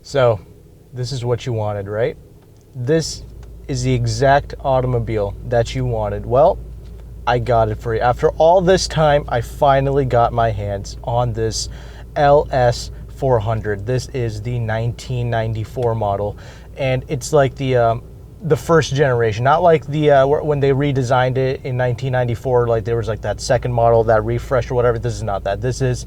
So this is what you wanted, right? This is the exact automobile that you wanted. Well, I got it for you. After all this time, I finally got my hands on this LS400. This is the 1994 model, and it's like the first generation, not like the when they redesigned it in 1994, like there was like that second model, that refresh or whatever. This is not that. This is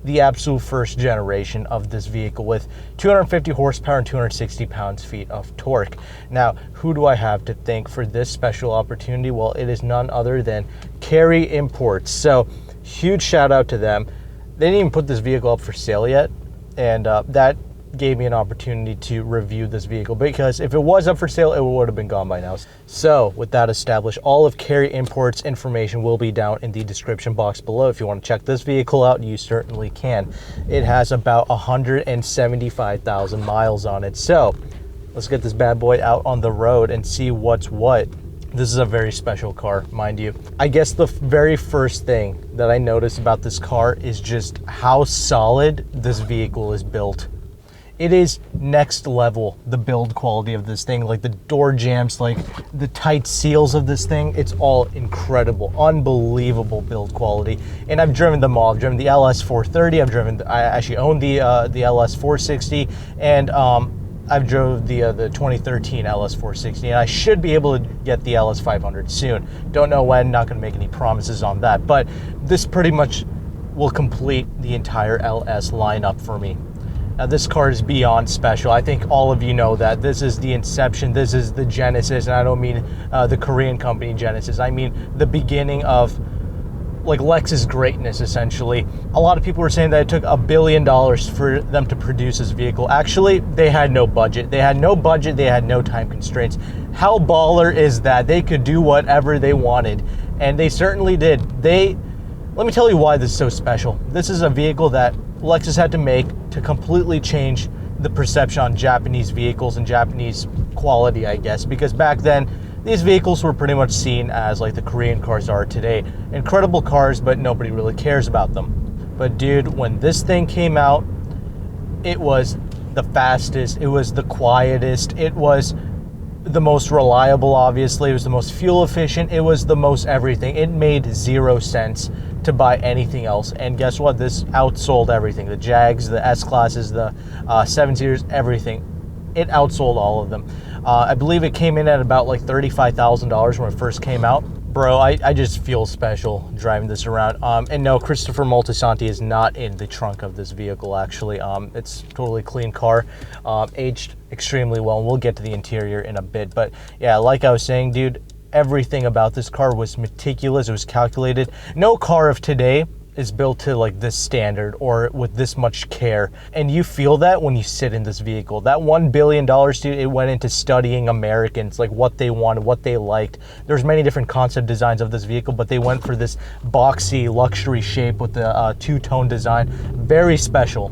the absolute first generation of this vehicle with 250 horsepower and 260 pounds-feet of torque. Now, who do I have to thank for this special opportunity? Well, it is none other than Cary Imports. So, huge shout out to them. They didn't even put this vehicle up for sale yet, and that gave me an opportunity to review this vehicle, because if it was up for sale, it would have been gone by now. So with that established, all of Cary Imports information will be down in the description box below. If you want to check this vehicle out, you certainly can. It has about 175,000 miles on it. So let's get this bad boy out on the road and see what's what. This is a very special car, mind you. I guess the very first thing that I noticed about this car is just how solid this vehicle is built. It is next level, the build quality of this thing, like the door jambs, like the tight seals of this thing. It's all incredible, unbelievable build quality. And I've driven them all. I've driven the LS430. I actually own the LS460, and I've drove the 2013 LS460, and I should be able to get the LS500 soon. Don't know when, not gonna make any promises on that, but this pretty much will complete the entire LS lineup for me. Now, this car is beyond special. I think all of you know that. This is the inception, this is the genesis, and I don't mean the Korean company Genesis. I mean the beginning of like Lexus greatness, essentially. A lot of people were saying that it took $1 billion for them to produce this vehicle. Actually, they had no budget. They had no budget, they had no time constraints. How baller is that? They could do whatever they wanted, and they certainly did. Let me tell you why this is so special. This is a vehicle that Lexus had to make to completely change the perception on Japanese vehicles and Japanese quality, I guess, because back then these vehicles were pretty much seen as like the Korean cars are today. Incredible cars, but nobody really cares about them. But dude, when this thing came out, it was the fastest, it was the quietest, it was the most reliable, obviously, it was the most fuel efficient, it was the most everything. It made 0 sense to buy anything else, and guess what? This outsold everything. The Jags, the S-Classes, the 7-seaters, everything. It outsold all of them. I believe it came in at about like $35,000 when it first came out. Bro, I just feel special driving this around. And no, Christopher Moltisanti is not in the trunk of this vehicle, actually. It's a totally clean car, aged extremely well, and we'll get to the interior in a bit. But yeah, like I was saying, dude, everything about this car was meticulous, it was calculated. No car of today is built to like this standard or with this much care, and you feel that when you sit in this vehicle. That $1 billion, dude, it went into studying Americans, like what they wanted, what they liked. There's many different concept designs of this vehicle, but they went for this boxy luxury shape with the two-tone design. Very special.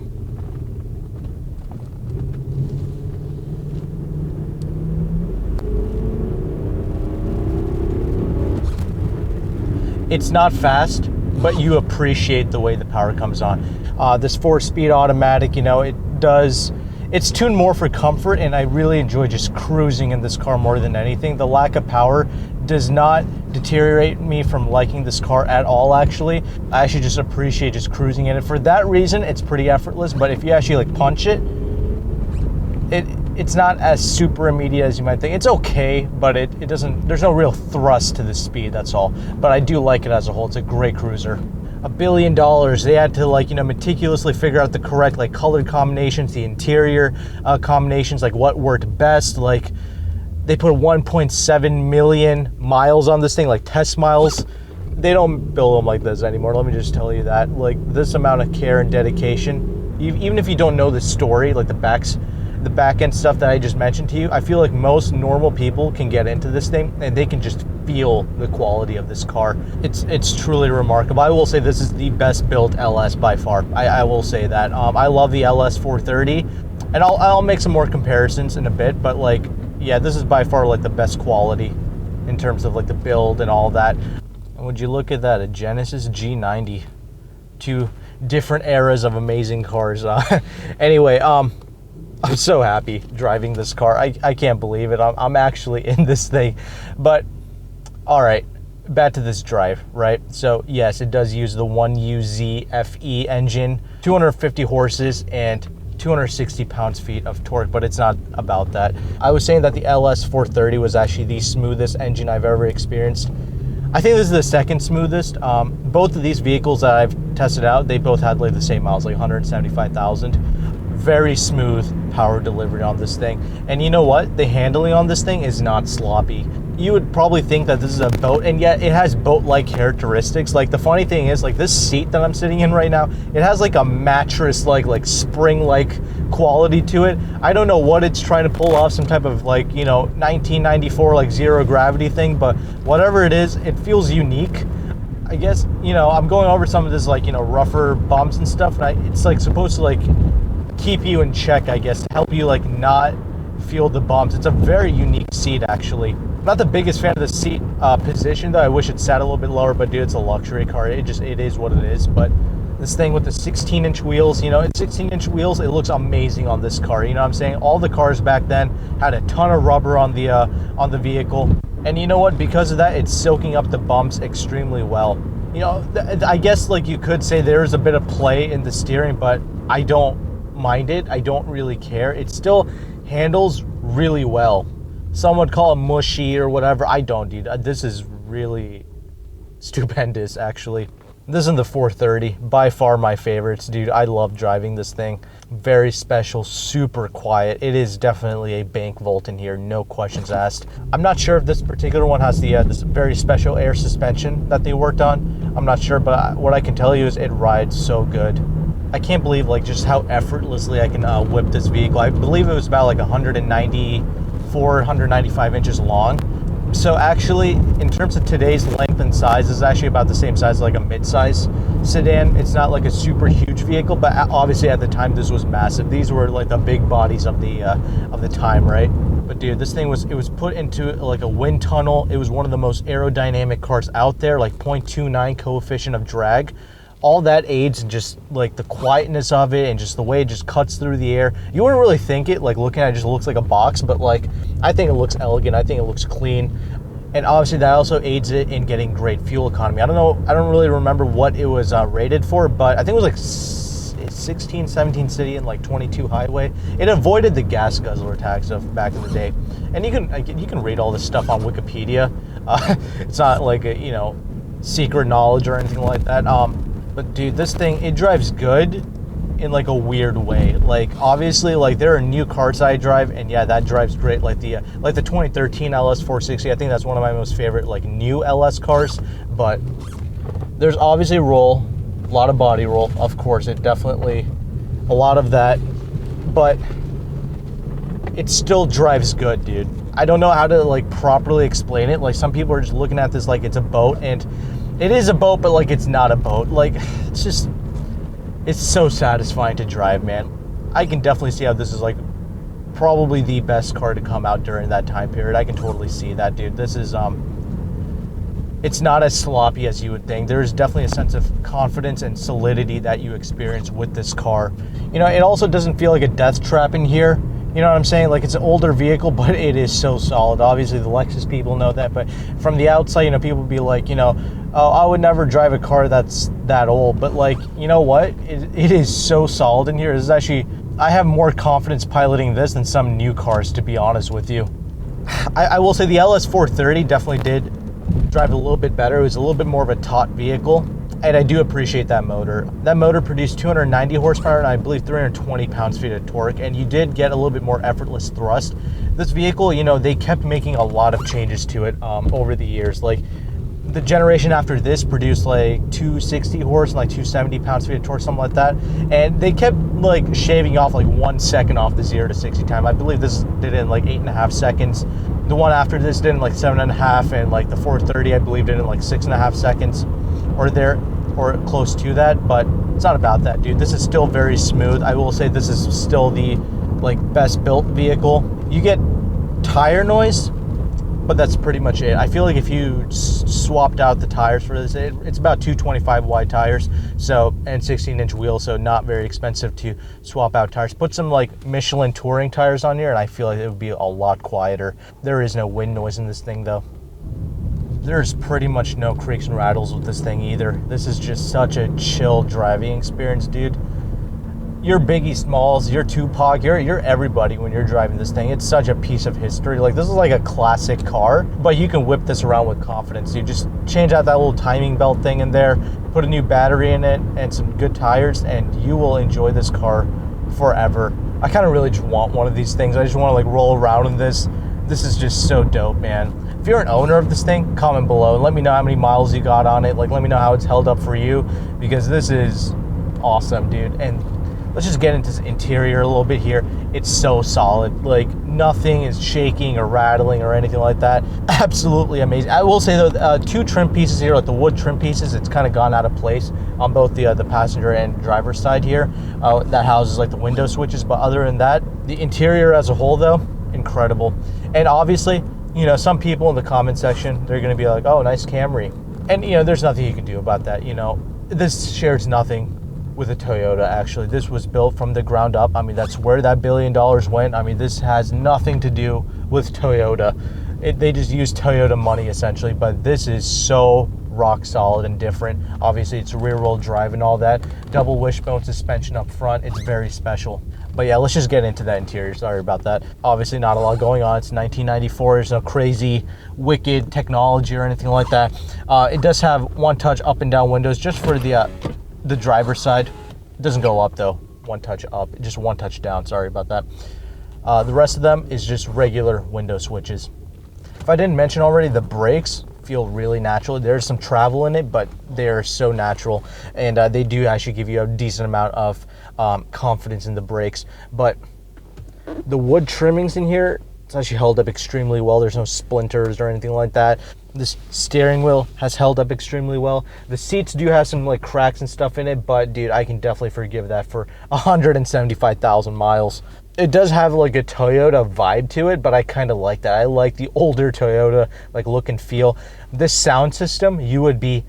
It's not fast, but you appreciate the way the power comes on. This 4-speed automatic, you know, it's tuned more for comfort, and I really enjoy just cruising in this car more than anything. The lack of power does not deteriorate me from liking this car at all, actually. I actually just appreciate just cruising in it. For that reason, it's pretty effortless, but if you actually like punch it, it's not as super immediate as you might think. It's okay, but it doesn't, there's no real thrust to the speed, that's all. But I do like it as a whole. It's a great cruiser. $1 billion, they had to like, you know, meticulously figure out the correct like colored combinations, the interior combinations, like what worked best. Like they put 1.7 million miles on this thing, like test miles. They don't build them like this anymore, let me just tell you that. Like this amount of care and dedication, even if you don't know the story, like the back end stuff that I just mentioned to you, I feel like most normal people can get into this thing and they can just feel the quality of this car. It's truly remarkable. I will say this is the best built LS by far. I will say that. I love the LS430, and I'll make some more comparisons in a bit, but like, yeah, this is by far like the best quality in terms of like the build and all that. And would you look at that, a Genesis G90, two different eras of amazing cars. Anyway, I'm so happy driving this car. I can't believe it. I'm actually in this thing. But all right, back to this drive, right? So yes, it does use the 1UZ FE engine, 250 horses and 260 pounds-feet of torque, but it's not about that. I was saying that the LS430 was actually the smoothest engine I've ever experienced. I think this is the second smoothest. Both of these vehicles that I've tested out, they both had like the same miles, like 175,000. Very smooth power delivery on this thing. And you know what? The handling on this thing is not sloppy. You would probably think that this is a boat, and yet it has boat-like characteristics. Like, the funny thing is, like, this seat that I'm sitting in right now, it has like a mattress like spring-like quality to it. I don't know what it's trying to pull off, some type of like, you know, 1994 like zero gravity thing, but whatever it is, it feels unique. I guess, you know, I'm going over some of this, like, you know, rougher bumps and stuff, and it's like supposed to like keep you in check, I guess, to help you like not feel the bumps. It's a very unique seat, actually. I'm not the biggest fan of the seat position, though. I wish it sat a little bit lower, but dude, it's a luxury car. It is what it is. But this thing with the 16-inch wheels, you know, it's 16-inch wheels. It looks amazing on this car. You know what I'm saying? All the cars back then had a ton of rubber on the vehicle, and you know what? Because of that, it's soaking up the bumps extremely well. You know, I guess like you could say there's a bit of play in the steering, but I don't mind it. I don't really care. It still handles really well. Some would call it mushy or whatever. I don't, dude. This is really stupendous, actually. This is the 430, by far my favorites, dude. I love driving this thing. Very special, super quiet. It is definitely a bank vault in here, no questions asked. I'm not sure if this particular one has the this very special air suspension that they worked on. I'm not sure, but what I can tell you is it rides so good. I can't believe like just how effortlessly I can whip this vehicle. I believe it was about like 195 inches long. So actually, in terms of today's length and size, it's actually about the same size as like a mid-size sedan. It's not like a super huge vehicle, but obviously at the time this was massive. These were like the big bodies of the time, right? But dude, this thing was put into like a wind tunnel. It was one of the most aerodynamic cars out there, like 0.29 coefficient of drag. All that aids in just like the quietness of it and just the way it just cuts through the air. You wouldn't really think it, like looking at it just looks like a box, but like I think it looks elegant. I think it looks clean. And obviously that also aids it in getting great fuel economy. I don't know, I don't really remember what it was rated for, but I think it was like 16, 17 city and like 22 highway. It avoided the gas guzzler tax of back in the day. And you can read all this stuff on Wikipedia. It's not like a, you know, secret knowledge or anything like that. But dude, this thing, it drives good in like a weird way. Like obviously, like there are new cars I drive, and yeah, that drives great. Like the 2013 LS460, I think that's one of my most favorite like new LS cars. But there's obviously roll, a lot of body roll, of course, it definitely a lot of that, but it still drives good, dude. I don't know how to like properly explain it. Like some people are just looking at this like it's a boat, and it is a boat, but like it's not a boat. Like it's so satisfying to drive, man. I can definitely see how this is like probably the best car to come out during that time period. I can totally see that, dude. This is it's not as sloppy as you would think. There's definitely a sense of confidence and solidity that you experience with this car. You know, it also doesn't feel like a death trap in here. You know what I'm saying? Like, it's an older vehicle, but it is so solid. Obviously, the Lexus people know that, but from the outside, you know, people be like, you know, oh, I would never drive a car that's that old. But, like, you know what? It is so solid in here. This is actually, I have more confidence piloting this than some new cars, to be honest with you. I will say the LS430 definitely did drive a little bit better. It was a little bit more of a taut vehicle. And I do appreciate that motor. That motor produced 290 horsepower and I believe 320 pounds-feet of torque, and you did get a little bit more effortless thrust. This vehicle, you know, they kept making a lot of changes to it over the years. Like, the generation after this produced like 260 horse and like 270 pounds-feet of torque, something like that. And they kept like shaving off like 1 second off the 0 to 60 time. I believe this did it in like 8.5 seconds. The one after this did in like 7.5, and like the 430 I believe did in like 6.5 seconds. Or close to that, but it's not about that, dude. This is still very smooth. I will say this is still the like best built vehicle. You get tire noise, but that's pretty much it. I feel like if you swapped out the tires for this. It's about 225 wide tires, so, and 16-inch wheels, so not very expensive to swap out tires. Put some like Michelin touring tires on here and I feel like it would be a lot quieter. There is no wind noise in this thing though. There's pretty much no creaks and rattles with this thing either. This is just such a chill driving experience, dude. You're Biggie Smalls, you're Tupac, you're everybody when you're driving this thing. It's such a piece of history. Like, this is like a classic car, but you can whip this around with confidence. You just change out that little timing belt thing in there, put a new battery in it and some good tires, and you will enjoy this car forever. I kind of really just want one of these things. I just want to like roll around in this. This is just so dope, man. If you're an owner of this thing, comment below and let me know how many miles you got on it. Like, let me know how it's held up for you, because this is awesome, dude. And let's just get into the interior a little bit here. It's so solid. Like, nothing is shaking or rattling or anything like that. Absolutely amazing. I will say though, two trim pieces here, like the wood trim pieces, it's kind of gone out of place on both the passenger and driver's side here. That houses like the window switches, but other than that, the interior as a whole though, incredible. And obviously, you know, some people in the comment section, they're going to be like, oh, nice Camry. And, you know, there's nothing you can do about that. You know, this shares nothing with a Toyota, actually. This was built from the ground up. I mean, that's where that $1 billion went. I mean, this has nothing to do with Toyota. They just use Toyota money, essentially. But this is so rock solid and different. Obviously, it's rear-wheel drive and all that. Double wishbone suspension up front. It's very special. But yeah, let's just get into that interior. Sorry about that. Obviously not a lot going on. It's 1994. There's no crazy, wicked technology or anything like that. It does have one touch up and down windows just for the driver's side. It doesn't go up though. One touch up, just one touch down. Sorry about that. The rest of them is just regular window switches. If I didn't mention already, the brakes feel really natural. There's some travel in it, but they're so natural, and they do actually give you a decent amount of confidence in the brakes. But the wood trimmings in here, it's actually held up extremely well. There's no splinters or anything like that. This steering wheel has held up extremely well. The seats do have some like cracks and stuff in it, but dude, I can definitely forgive that for 175,000 miles. It does have like a Toyota vibe to it, but I kind of like that. I like the older Toyota like look and feel. This sound system, you would be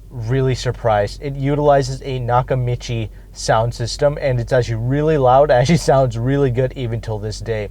really surprised. It utilizes a Nakamichi sound system, and it's actually really loud. It actually sounds really good even till this day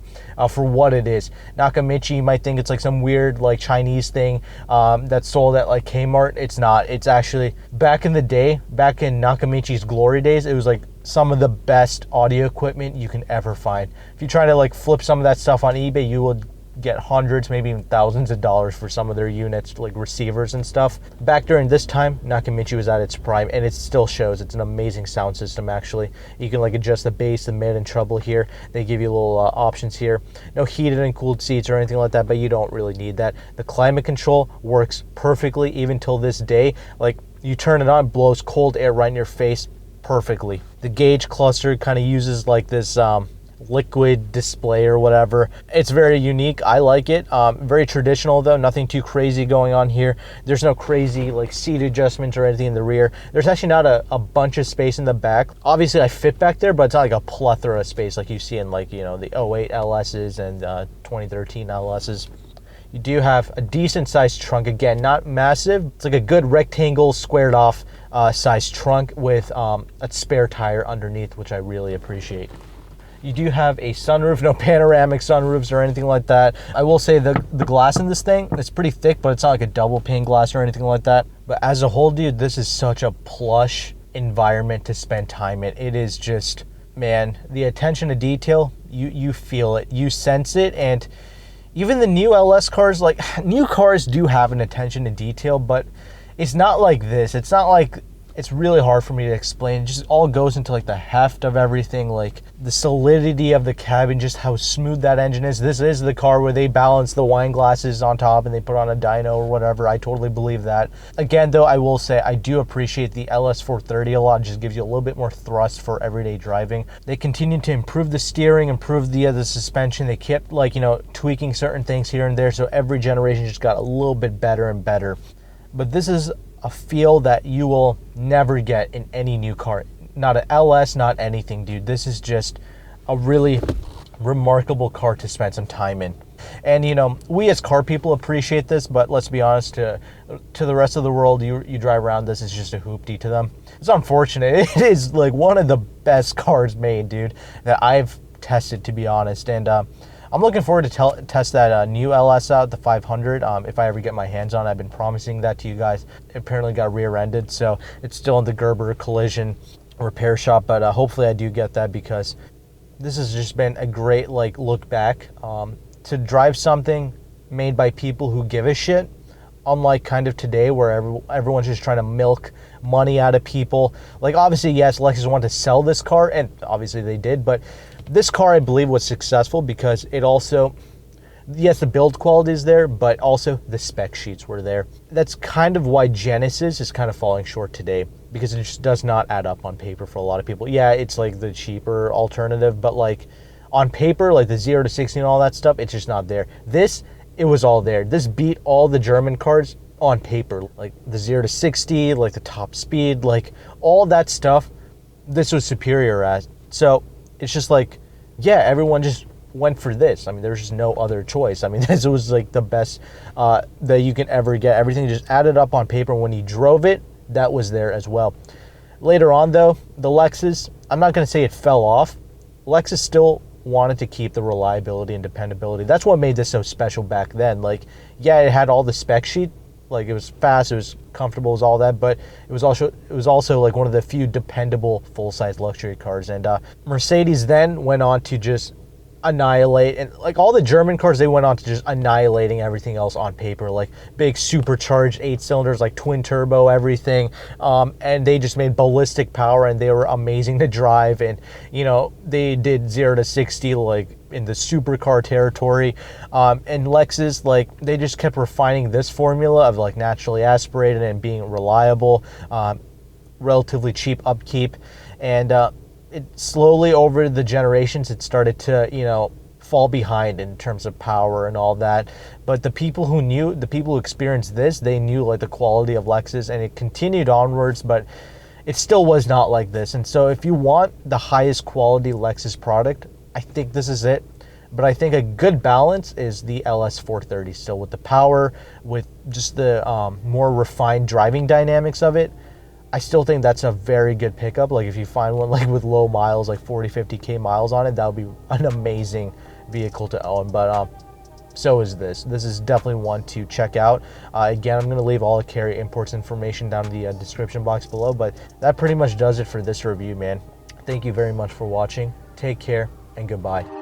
for what it is. Nakamichi, you might think it's like some weird like Chinese thing that's sold at like Kmart. It's not. It's actually, back in the day, back in Nakamichi's glory days, it was like some of the best audio equipment you can ever find. If you try to like flip some of that stuff on eBay, you will get hundreds, maybe even thousands of dollars for some of their units, like receivers and stuff. Back during this time, Nakamichi was at its prime, and it still shows. It's an amazing sound system, actually. You can like adjust the bass, the mid, and treble here. They give you little options here. No heated and cooled seats or anything like that, but you don't really need that. The climate control works perfectly even till this day. Like, you turn it on, it blows cold air right in your face perfectly. The gauge cluster kind of uses like this liquid display or whatever. It's very unique. I like it. Very traditional though, nothing too crazy going on here. There's no crazy like seat adjustments or anything in the rear. There's actually not a bunch of space in the back. Obviously I fit back there, but it's not like a plethora of space like you see in like, you know, the 08 LSs and 2013 LSs. You do have a decent sized trunk. Again, not massive. It's like a good rectangle squared off sized trunk with a spare tire underneath, which I really appreciate. You do have a sunroof, no panoramic sunroofs or anything like that. I will say the glass in this thing, it's pretty thick, but it's not like a double pane glass or anything like that. But as a whole, dude, this is such a plush environment to spend time in. It is just, man, the attention to detail, you feel it, you sense it. And even the new LS cars, like, new cars do have an attention to detail, but it's not like this. It's not like, it's really hard for me to explain. It just all goes into like the heft of everything, like the solidity of the cabin, just how smooth that engine is. This is the car where they balance the wine glasses on top and they put on a dyno or whatever. I totally believe that. Again, though, I will say I do appreciate the LS400 a lot. It just gives you a little bit more thrust for everyday driving. They continue to improve the steering, improve the suspension. They kept like, you know, tweaking certain things here and there. So every generation just got a little bit better and better. But this is a feel that you will never get in any new car. Not an LS, not anything, dude. This is just a really remarkable car to spend some time in. And you know, we as car people appreciate this, but let's be honest, to the rest of the world, you drive around this, it's just a hoopty to them. It's unfortunate. It is like one of the best cars made, dude, that I've tested, to be honest. And I'm looking forward to test that new LS out, the 500. If I ever get my hands on it, I've been promising that to you guys. It apparently got rear-ended, so it's still in the Gerber collision repair shop, but hopefully I do get that, because this has just been a great like look back to drive something made by people who give a shit, unlike kind of today where everyone's just trying to milk money out of people. Like, obviously, yes, Lexus wanted to sell this car, and obviously they did, but this car, I believe, was successful because it also, yes, the build quality is there, but also the spec sheets were there. That's kind of why Genesis is kind of falling short today, because it just does not add up on paper for a lot of people. Yeah, it's like the cheaper alternative, but like on paper, like the 0 to 60 and all that stuff, it's just not there. This, it was all there. This beat all the German cars on paper, like the 0 to 60, like the top speed, like all that stuff, this was superior at. So it's just like, yeah, everyone just went for this. I mean, there's just no other choice. I mean, this was like the best that you can ever get. Everything just added up on paper. When you drove it, that was there as well. Later on, though, the Lexus, I'm not going to say it fell off. Lexus still wanted to keep the reliability and dependability. That's what made this so special back then. Like, yeah, it had all the spec sheet. Like, it was fast, it was comfortable, it was all that, but it was also like one of the few dependable full-size luxury cars. And Mercedes then went on to just annihilate, and like all the German cars, they went on to just annihilating everything else on paper, like big supercharged 8 cylinders, like twin turbo, everything, and they just made ballistic power, and they were amazing to drive. And you know, they did 0 to 60 like in the supercar territory, and Lexus, like, they just kept refining this formula of like naturally aspirated and being reliable, relatively cheap upkeep, and it slowly over the generations, it started to, you know, fall behind in terms of power and all that. But the people who experienced this, they knew like the quality of Lexus, and it continued onwards, but it still was not like this. And so if you want the highest quality Lexus product, I think this is it. But I think a good balance is the LS430 still, with the power, with just the more refined driving dynamics of it. I still think that's a very good pickup. Like, if you find one like with low miles, like 40, 50K miles on it, that would be an amazing vehicle to own. But so is this. This is definitely one to check out. Again, I'm going to leave all the Cary Imports information down in the description box below. But that pretty much does it for this review, man. Thank you very much for watching. Take care and goodbye.